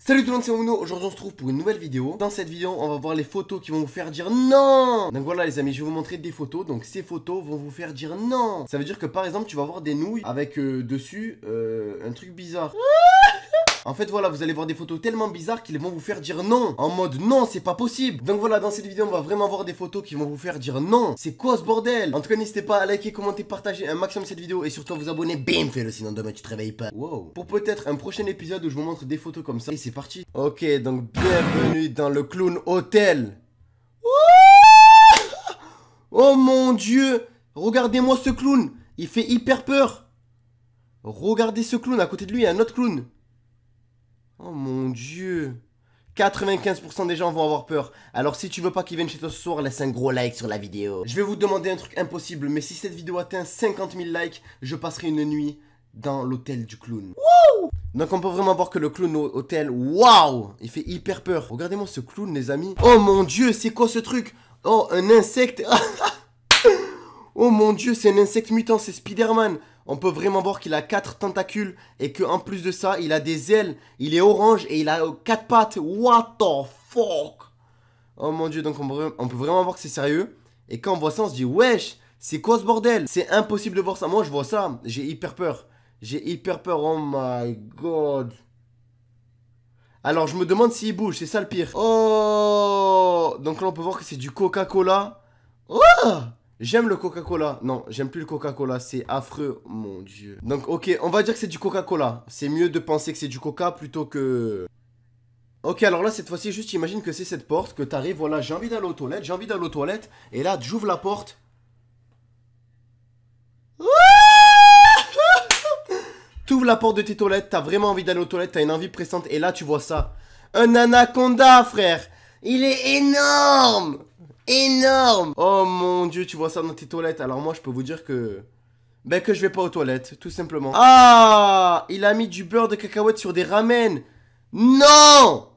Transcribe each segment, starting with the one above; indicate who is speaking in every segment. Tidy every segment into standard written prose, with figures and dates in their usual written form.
Speaker 1: Salut tout le monde, c'est Mono. Aujourd'hui on se trouve pour une nouvelle vidéo. Dans cette vidéo on va voir les photos qui vont vous faire dire non. Donc voilà les amis, je vais vous montrer des photos. Donc ces photos vont vous faire dire non. Ça veut dire que par exemple tu vas voir des nouilles avec dessus un truc bizarre. En fait voilà, vous allez voir des photos tellement bizarres qu'ils vont vous faire dire non. En mode non, c'est pas possible. Donc voilà, dans cette vidéo on va vraiment voir des photos qui vont vous faire dire non. C'est quoi ce bordel? En tout cas n'hésitez pas à liker, commenter, partager un maximum cette vidéo. Et surtout à vous abonner, bim, fais-le sinon demain tu te réveilles pas. Wow. Pour peut-être un prochain épisode où je vous montre des photos comme ça. Et c'est parti. Ok, donc bienvenue dans le Clown Hotel. Oh mon dieu. Regardez-moi ce clown. Il fait hyper peur. Regardez ce clown, à côté de lui il y a un autre clown. Oh mon dieu. 95% des gens vont avoir peur. Alors si tu veux pas qu'ils viennent chez toi ce soir, laisse un gros like sur la vidéo. Je vais vous demander un truc impossible, mais si cette vidéo atteint 50 000 likes, je passerai une nuit dans l'hôtel du clown. Wouh! Donc on peut vraiment voir que le clown au hôtel, waouh, il fait hyper peur. Regardez-moi ce clown les amis. Oh mon dieu, c'est quoi ce truc? Oh, un insecte. Oh mon dieu, c'est un insecte mutant, c'est Spider-Man. On peut vraiment voir qu'il a 4 tentacules et qu'en plus de ça, il a des ailes. Il est orange et il a 4 pattes. What the fuck? Oh mon dieu, donc on peut vraiment voir que c'est sérieux. Et quand on voit ça, on se dit, wesh, c'est quoi ce bordel? C'est impossible de voir ça. Moi, je vois ça, j'ai hyper peur. J'ai hyper peur, oh my god. Alors, je me demande s'il bouge, c'est ça le pire. Oh, donc là, on peut voir que c'est du Coca-Cola. Oh! J'aime le Coca-Cola. Non, j'aime plus le Coca-Cola. C'est affreux, mon dieu. Donc, ok, on va dire que c'est du Coca-Cola. C'est mieux de penser que c'est du Coca plutôt que... Ok, alors là, cette fois-ci, juste imagine que c'est cette porte, que t'arrives, voilà, j'ai envie d'aller aux toilettes, j'ai envie d'aller aux toilettes. Et là, j'ouvre la porte. T'ouvres la porte de tes toilettes, t'as vraiment envie d'aller aux toilettes, t'as une envie pressante. Et là, tu vois ça. Un anaconda, frère. Il est énorme. Énorme. Oh mon dieu, tu vois ça dans tes toilettes. Alors moi je peux vous dire que... Ben que je vais pas aux toilettes, tout simplement. Ah, il a mis du beurre de cacahuète sur des ramen. Non.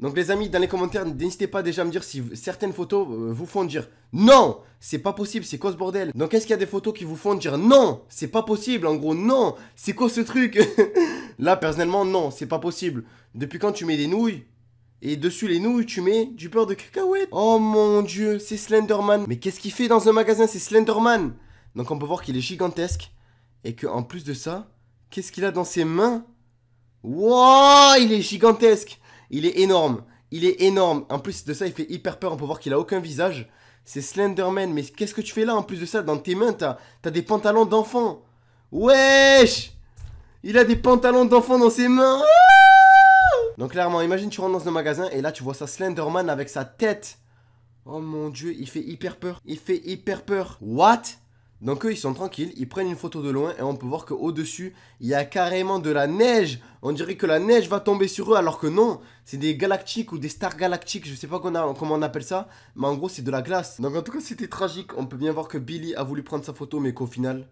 Speaker 1: Donc les amis, dans les commentaires, n'hésitez pas déjà à me dire si certaines photos vous font dire non, c'est pas possible, c'est quoi ce bordel? Donc est-ce qu'il y a des photos qui vous font dire non, c'est pas possible, en gros non, c'est quoi ce truc? Là personnellement non, c'est pas possible. Depuis quand tu mets des nouilles? Et dessus les nouilles, tu mets du beurre de cacahuète. Oh mon dieu, c'est Slenderman. Mais qu'est-ce qu'il fait dans un magasin? C'est Slenderman. Donc on peut voir qu'il est gigantesque. Et qu'en plus de ça, qu'est-ce qu'il a dans ses mains? Wow, il est gigantesque. Il est énorme. Il est énorme. En plus de ça, il fait hyper peur. On peut voir qu'il a aucun visage. C'est Slenderman. Mais qu'est-ce que tu fais là? En plus de ça, dans tes mains, t'as des pantalons d'enfant. Wesh! Il a des pantalons d'enfant dans ses mains. Donc clairement, imagine tu rentres dans un magasin et là tu vois ça Slenderman avec sa tête. Oh mon dieu, il fait hyper peur. Il fait hyper peur. What? Donc eux ils sont tranquilles, ils prennent une photo de loin et on peut voir qu'au dessus il y a carrément de la neige. On dirait que la neige va tomber sur eux alors que non. C'est des galactiques ou des stars galactiques, je sais pas comment on appelle ça. Mais en gros c'est de la glace. Donc en tout cas c'était tragique. On peut bien voir que Billy a voulu prendre sa photo mais qu'au final...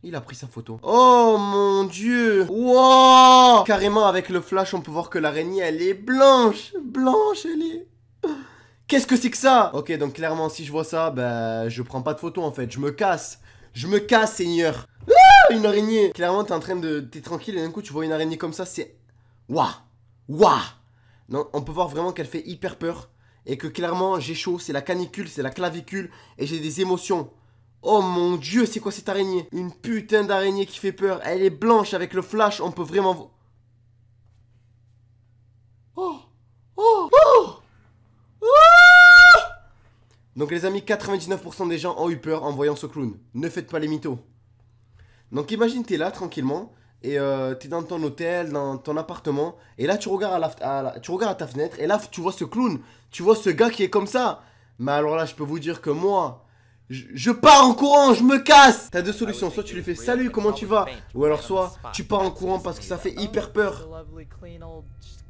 Speaker 1: il a pris sa photo. Oh mon dieu. Wow. Carrément avec le flash on peut voir que l'araignée elle est blanche. Blanche elle est... Qu'est-ce que c'est que ça? Ok donc clairement si je vois ça, bah je prends pas de photo en fait. Je me casse. Je me casse Seigneur. Ah, une araignée. Clairement t'es en train de... t'es tranquille et d'un coup tu vois une araignée comme ça, c'est... Waouh. Waouh. Non, on peut voir vraiment qu'elle fait hyper peur. Et que clairement j'ai chaud, c'est la canicule, c'est la clavicule. Et j'ai des émotions. Oh mon dieu, c'est quoi cette araignée? Une putain d'araignée qui fait peur. Elle est blanche avec le flash, on peut vraiment... Oh. Oh. Oh. Oh. Donc les amis, 99% des gens ont eu peur en voyant ce clown. Ne faites pas les mythos. Donc imagine t'es là tranquillement. Et t'es dans ton hôtel, dans ton appartement. Et là tu regardes tu regardes à ta fenêtre. Et là tu vois ce clown. Tu vois ce gars qui est comme ça. Mais alors là je peux vous dire que moi... je pars en courant, je me casse. T'as deux solutions, soit tu lui fais salut, comment tu vas? Ou alors soit tu pars en courant parce que ça fait hyper peur.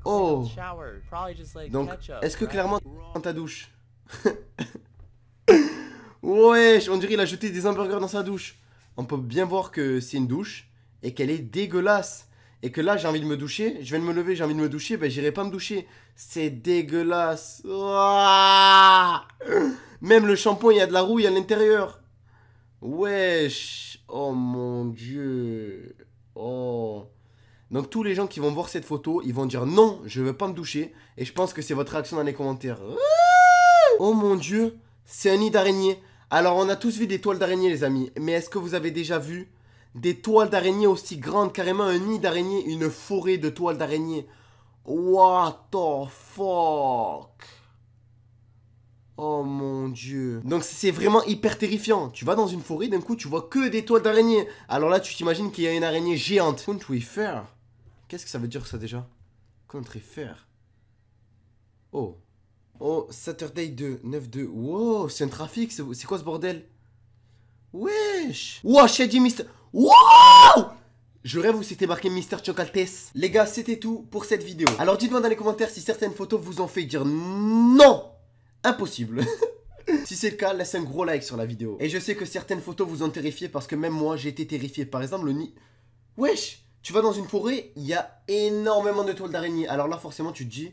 Speaker 1: Oh. Donc, est-ce que clairement dans ta douche? Wesh, on dirait il a jeté des hamburgers dans sa douche. On peut bien voir que c'est une douche et qu'elle est dégueulasse. Et que là j'ai envie de me doucher, je viens de me lever, j'ai envie de me doucher, ben j'irai pas me doucher. C'est dégueulasse. Ouah. Même le shampoing, il y a de la rouille à l'intérieur. Wesh. Oh mon dieu. Oh. Donc tous les gens qui vont voir cette photo, ils vont dire non, je veux pas me doucher. Et je pense que c'est votre réaction dans les commentaires. Oh mon dieu, c'est un nid d'araignée. Alors on a tous vu des toiles d'araignée les amis. Mais est-ce que vous avez déjà vu des toiles d'araignée aussi grandes, carrément un nid d'araignée, une forêt de toiles d'araignée? What the fuck? Oh mon dieu. Donc c'est vraiment hyper terrifiant. Tu vas dans une forêt, d'un coup tu vois que des toiles d'araignée. Alors là tu t'imagines qu'il y a une araignée géante. Country Fair. Qu'est-ce que ça veut dire ça déjà? Country Fair. Oh. Oh, Saturday 2, 9-2. Wow, c'est un trafic, c'est quoi ce bordel? Wesh. Wow, Shady Mister. Wow. Je rêve où c'était marqué Mister Chocaltes. Les gars, c'était tout pour cette vidéo. Alors dites-moi dans les commentaires si certaines photos vous ont fait dire non. Impossible. Si c'est le cas, laisse un gros like sur la vidéo. Et je sais que certaines photos vous ont terrifié parce que même moi j'ai été terrifié. Par exemple le nid. Wesh. Tu vas dans une forêt, il y a énormément de toiles d'araignée. Alors là forcément tu te dis,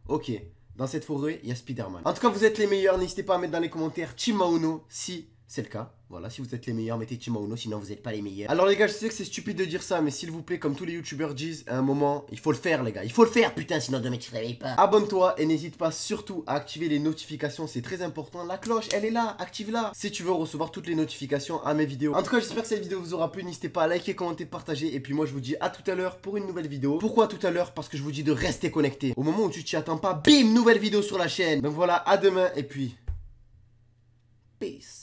Speaker 1: ok, dans cette forêt il y a Spider-Man. En tout cas vous êtes les meilleurs, n'hésitez pas à mettre dans les commentaires Team Mauno si c'est le cas. Voilà, si vous êtes les meilleurs, mettez Team Mauno, sinon vous n'êtes pas les meilleurs. Alors les gars, je sais que c'est stupide de dire ça, mais s'il vous plaît, comme tous les youtubeurs disent, à un moment, il faut le faire les gars. Il faut le faire, putain, sinon demain tu te réveilles pas. Abonne-toi et n'hésite pas surtout à activer les notifications, c'est très important. La cloche, elle est là, active-la si tu veux recevoir toutes les notifications à mes vidéos. En tout cas, j'espère que cette vidéo vous aura plu. N'hésitez pas à liker, commenter, partager. Et puis moi, je vous dis à tout à l'heure pour une nouvelle vidéo. Pourquoi tout à l'heure? Parce que je vous dis de rester connecté. Au moment où tu t'y attends pas, bim, nouvelle vidéo sur la chaîne. Donc voilà, à demain et puis... peace.